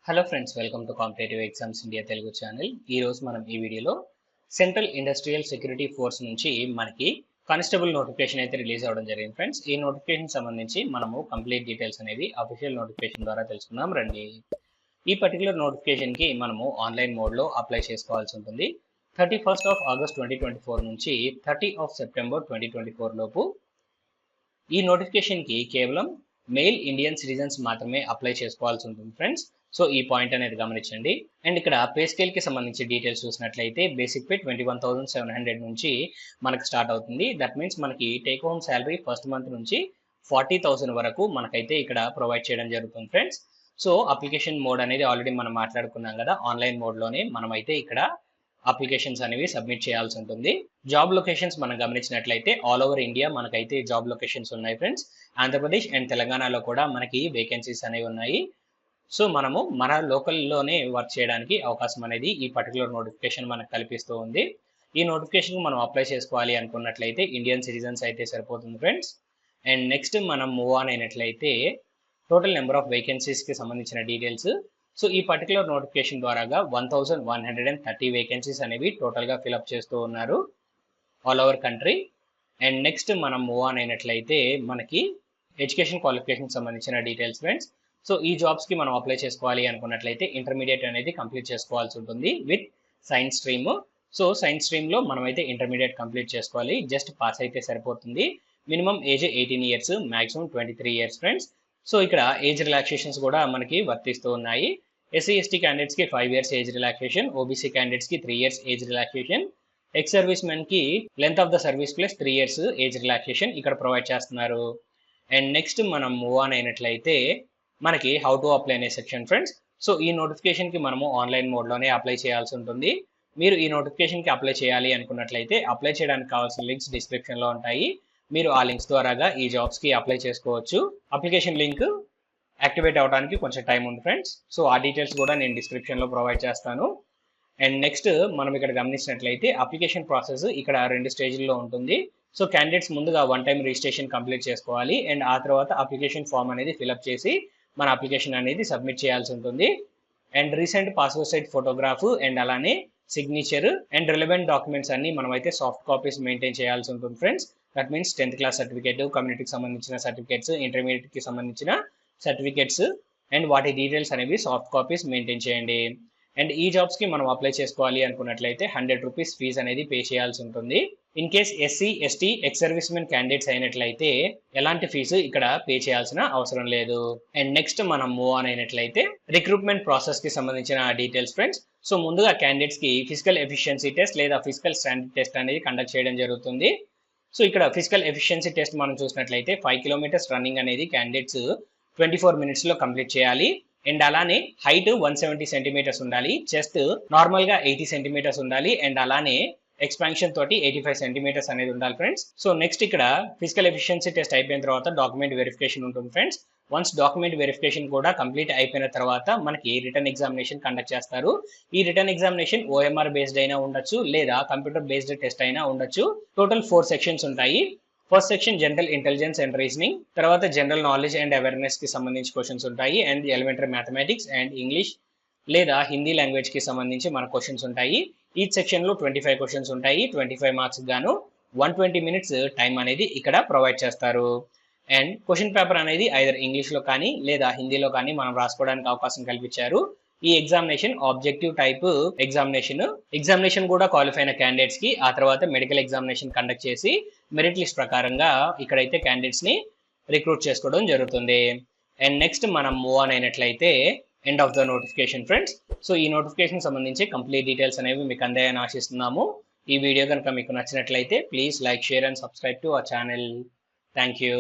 Hello friends, welcome to competitive exams India Telugu channel. ఈ రోజు మనం ఈ వీడియోలో సెంట్రల్ ఇండస్ట్రియల్ సెక్యూరిటీ ఫోర్స్ నుంచి మనకి కానిస్టేబుల్ నోటిఫికేషన్ అయితే రిలీజ్ అవ్వడం జరిగింది ఫ్రెండ్స్. ఈ నోటిఫికేషన్ సంబంధించి మనము కంప్లీట్ డీటెయిల్స్ అనేవి అఫీషియల్ నోటిఫికేషన్ ద్వారా తెలుసుకుందాం రండి. ఈ పర్టికులర్ నోటిఫికేషన్ కి మనము ఆన్లైన్ మోడ్ లో అప్లై చేసుకోవాల్సి ఉంటుంది. 31st of August 2024 నుంచి 30 of September 2024 లోపు ఈ నోటిఫికేషన్ కి కేవలం మెయిల్ ఇండియన్ సిటిజన్స్ మాత్రమే అప్లై చేసుకోవాల్సి ఉంటుంది ఫ్రెండ్స్. సో ఈ పాయింట్ అనేది గమనించండి. అండ్ ఇక్కడ పే స్కేల్ కి సంబంధించి డీటెయిల్స్ చూసినట్లయితే బేసిక్ పే 21,700 నుంచి మనకు స్టార్ట్ అవుతుంది. దట్ మీన్స్ మనకి take home salary first month నుంచి 40,000 వరకు మనకైతే ఇక్కడ ప్రొవైడ్ చేయడం జరుగుతుంది ఫ్రెండ్స్. సో అప్లికేషన్ మోడ్ అనేది ఆల్రెడీ మనం మాట్లాడుకున్నాం కదా, ఆన్లైన్ మోడ్ లోనే మనమైతే ఇక్కడ అప్లికేషన్స్ అనేవి సబ్మిట్ చేయాల్సి ఉంటుంది. జాబ్ లొకేషన్స్ మనం గమనించినట్లయితే ఆల్ ఓవర్ ఇండియా మనకైతే జాబ్ లొకేషన్స్ ఉన్నాయి ఫ్రెండ్స్. ఆంధ్రప్రదేశ్ అండ్ తెలంగాణలో కూడా మనకి వేకెన్సీస్ అనేవి ఉన్నాయి. సో మనము మన లోకల్లోనే వర్క్ చేయడానికి అవకాశం అనేది ఈ పర్టికులర్ నోటిఫికేషన్ మనకు కల్పిస్తూ ఉంది. ఈ నోటిఫికేషన్ మనం అప్లై చేసుకోవాలి అనుకున్నట్లయితే ఇండియన్ సిటిజన్స్ అయితే సరిపోతుంది ఫ్రెండ్స్. అండ్ నెక్స్ట్ మనం మూవ్ ఆన్ అయినట్లయితే టోటల్ నెంబర్ ఆఫ్ వేకెన్సీస్ కి సంబంధించిన డీటెయిల్స్. సో ఈ పర్టికులర్ నోటిఫికేషన్ ద్వారాగా 1130 వేకెన్సీస్ అనేవి టోటల్ గా ఫిల్అప్ చేస్తూ ఉన్నారు all over country. And next మనం మూవ్ ఆన్ అయినట్లయితే మనకి ఎడ్యుకేషన్ క్వాలిఫికేషన్ సంబంధించిన డీటెయిల్స్ ఫ్రెండ్స్. సో ఈ జాబ్స్ కి మనం అప్లై చేసుకోవాలి అనుకున్నట్లయితే ఇంటర్మీడియట్ అనేది కంప్లీట్ చేసుకోవాల్సి ఉంటుంది with science stream. So science stream లో మనమైతే ఇంటర్మీడియట్ కంప్లీట్ చేసుకోవాలి, జస్ట్ పాస్ అయితే సరిపోతుంది. Minimum age 18 years, maximum 23 years friends. So ఇక్కడ ఏజ్ రిలాక్సేషన్స్ కూడా మనకి వర్తిస్తూ ఉన్నాయి. ఎస్సీ ఎస్టీ క్యాండిడేట్స్ కి 5 years age relaxation, OBC candidates కి 3 years age relaxation, ex servicemen కి length of the service plus 3 years age relaxation ఇక్కడ provide చేస్తున్నారు. అండ్ నెక్స్ట్ మనం మూవ్ ఆన్ అయినట్లయితే మనకి హౌ టు అప్లై అనే సెక్షన్ ఫ్రెండ్స్. సో ఈ నోటిఫికేషన్ కి మనము ఆన్లైన్ మోడ్ లోనే అప్లై చేయాల్సి ఉంటుంది. మీరు ఈ నోటిఫికేషన్ కి అప్లై చేయాలి అనుకున్నట్లయితే అప్లై చేయడానికి కావాల్సిన లింక్స్ డిస్క్రిప్షన్ లో ఉంటాయి. మీరు ఆ లింక్స్ ద్వారాగా ఈ జాబ్స్ కి అప్లై చేసుకోవచ్చు. అప్లికేషన్ లింక్ యాక్టివేట్ అవడానికి కొంచెం టైం ఉంది ఫ్రెండ్స్. సో ఆ డీటెయిల్స్ కూడా నేను డిస్క్రిప్షన్ లో ప్రొవైడ్ చేస్తాను. అండ్ నెక్స్ట్ మనం ఇక్కడ గమనించినట్లయితే అప్లికేషన్ ప్రాసెస్ ఇక్కడ 2 స్టేజ్ల్లో ఉంటుంది. సో క్యాండిడేట్స్ ముందుగా 1 టైం రిజిస్ట్రేషన్ కంప్లీట్ చేసుకోవాలి అండ్ ఆ తర్వాత అప్లికేషన్ ఫామ్ అనేది ఫిల్అప్ చేసి మన అప్లికేషన్ అనేది సబ్మిట్ చేయాల్సి ఉంటుంది. And recent passport size photograph and అలానే సిగ్నేచర్ అండ్ రిలవెంట్ డాక్యుమెంట్స్ అన్ని మనమైతే సాఫ్ట్ కాపీస్ మెయింటైన్ చేయాల్సి ఉంటుంది friends. That means 10th class certificate, కమ్యూనిటీకి సంబంధించిన సర్టిఫికేట్స్, ఇంటర్మీడియట్ కి సంబంధించిన సర్టిఫికేట్స్ అండ్ వాటి డీటెయిల్స్ అనేవి సాఫ్ట్ కాపీస్ మెయింటైన్ చేయండి. అండ్ ఈ జాబ్స్ కి మనం అప్లై చేసుకోవాలి అనుకున్నట్లయితే 100 రూపీస్ ఫీజ్ అనేది పే చేయాల్సి ఉంటుంది. In case SC ST ex service men candidates అయినట్లయితే ఎలాంటి ఫీజు ఇక్కడ పే చేయాల్సిన అవసరం లేదు. అండ్ నెక్స్ట్ మనం మూవ్ ఆన్ అయినట్లయితే రిక్రూట్మెంట్ ప్రాసెస్ కి సంబంధించిన డీటెయిల్స్ ఫ్రెండ్స్. సో ముందుగా క్యాండిడేట్స్ కి ఫిజికల్ ఎఫిషియన్సీ టెస్ట్ లేదా ఫిజికల్ స్టాండర్డ్ టెస్ట్ అనేది కండక్ట్ చేయడం జరుగుతుంది. సో ఇక్కడ ఫిజికల్ ఎఫిషియన్సీ టెస్ట్ మనం చూసినట్లయితే 5 కిలోమీటర్స్ రన్నింగ్ అనేది క్యాండిడేట్స్ 24 మినిట్స్ లో కంప్లీట్ చేయాలి. అండ్ అలానే హైట్ 170 సెంటీమీటర్స్ ఉండాలి, చెస్ట్ నార్మల్ గా 80 సెంటీమీటర్స్ ఉండాలి అండ్ అలానే ఎక్స్పాన్షన్ తోటి 85 సెంటీమీటర్స్ అనేది ఉండాలి ఫ్రెండ్స్. సో నెక్స్ట్ ఇక్కడ ఫిజికల్ ఎఫిషియన్సీ టెస్ట్ అయిపోయిన తర్వాత డాక్యుమెంట్ వెరిఫికేషన్ ఉంటుంది ఫ్రెండ్స్. వన్స్ డాక్యుమెంట్ వెరిఫికేషన్ కూడా కంప్లీట్ అయిపోయిన తర్వాత మనకి రిటర్న్ ఎగ్జామినేషన్ కండక్ట్ చేస్తారు. ఈ రిటర్న్ ఎగ్జామినేషన్ OMR బేస్డ్ అయినా ఉండొచ్చు లేదా కంప్యూటర్ బేస్డ్ టెస్ట్ అయినా ఉండొచ్చు. టోటల్ 4 సెక్షన్స్ ఉంటాయి. First section general intelligence and reasoning, తర్వాత జనరల్ నాలెడ్జ్ అండ్ అవేర్నెస్ కి సంబంధించి క్వశ్చన్స్ ఉంటాయి and elementary mathematics and English లేదా హిందీ లాంగ్వేజ్ కి సంబంధించి మన క్వశ్చన్స్ ఉంటాయి. ఈ సెక్షన్ లో 25 క్వశ్చన్స్ ఉంటాయి. 25 మార్క్స్ గాను 120 మినిట్స్ టైం అనేది ఇక్కడ ప్రొవైడ్ చేస్తారు. అండ్ క్వశ్చన్ పేపర్ అనేది ఐదర్ ఇంగ్లీష్ లో కానీ లేదా హిందీలో కానీ మనం రాసుకోవడానికి అవకాశం కల్పించారు. ఈ ఎగ్జామినేషన్ ఆబ్జెక్టివ్ టైప్ ఎగ్జామినేషన్ కూడా క్వాలిఫై అయిన క్యాండిడేట్స్ కి ఆ తర్వాత మెడికల్ ఎగ్జామినేషన్ కండక్ట్ చేసి మెరిట్ లిస్ట్ ప్రకారంగా ఇక్కడైతే క్యాండిడేట్స్ ని రిక్రూట్ చేసుకోవడం జరుగుతుంది. అండ్ నెక్స్ట్ మనం మూవ్ ఆన్ అయినట్లయితే end of the notification friends. So ఈ నోటిఫికేషన్ సంబంధించి కంప్లీట్ డీటెయిల్స్ అనేవి మీకు అందాయని ఆశిస్తున్నాము. ఈ వీడియో కనుక మీకు నచ్చినట్లయితే please like, share and subscribe to our channel. Thank you.